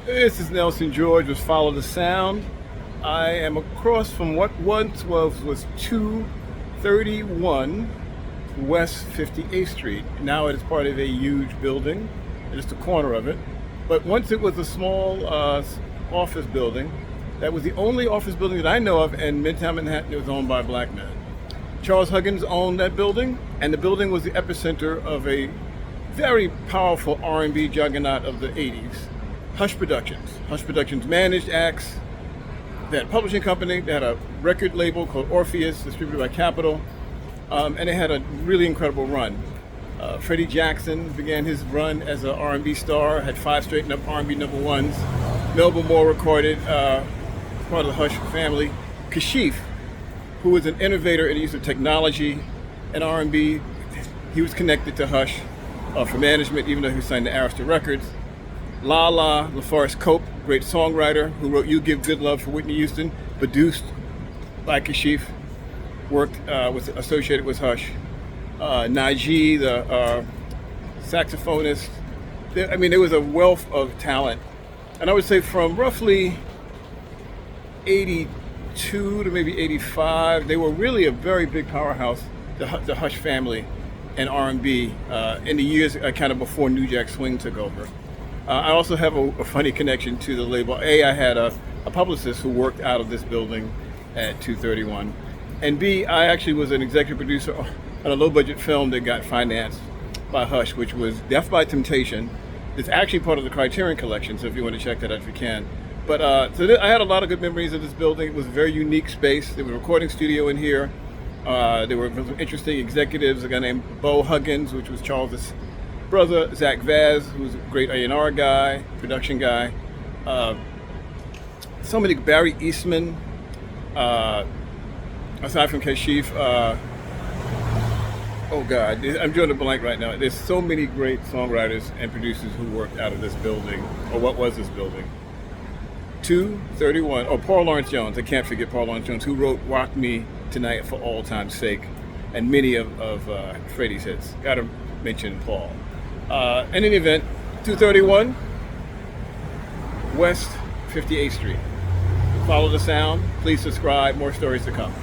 This is Nelson George with Follow the Sound. I am across from what once was 231 West 58th Street. Now it is part of a huge building, just a corner of it. But once it was a small office building. That was the only office building that I know of in midtown Manhattan that was owned by a black man. Charles Huggins owned that building, and the building was the epicenter of a very powerful R&B juggernaut of the 80s, Hush Productions. Hush Productions managed acts. They had a publishing company. They had a record label called Orpheus, distributed by Capitol, and they had a really incredible run. Freddie Jackson began his run as an R&B star, had 5 straight up R&B number ones. Melba Moore recorded, part of the Hush family. Kashif, who was an innovator in the use of technology and R&B, he was connected to Hush for management, even though he signed to Arista Records. Lala LaForest Cope, great songwriter, who wrote "You Give Good Love" for Whitney Houston, produced by Kashif, worked was associated with Hush. Najee, the saxophonist. There was a wealth of talent, and I would say from roughly 82 to maybe 85, they were really a very big powerhouse, the Hush family and R&B in the years kind of before New Jack Swing took over. I also have a funny connection to the label. I had a publicist who worked out of this building at 231. And B, I actually was an executive producer on a low-budget film that got financed by Hush, which was Death by Temptation. It's actually part of the Criterion Collection, so if you want to check that out, if you can. But I had a lot of good memories of this building. It was a very unique space. There was a recording studio in here. There were some interesting executives, a guy named Bo Huggins, which was Charles's brother, Zach Vaz, who was a great A&R guy, production guy. So many, Barry Eastman, aside from Kashif. Oh God, I'm drawing a blank right now. There's so many great songwriters and producers who worked out of this building, or what was this building. 231. Oh, Paul Lawrence Jones. I can't forget Paul Lawrence Jones, who wrote "Rock Me Tonight" for All Time's Sake, and many of Freddie's hits. Got to mention Paul. In any event, 231 West 58th Street. Follow the sound. Please subscribe. More stories to come.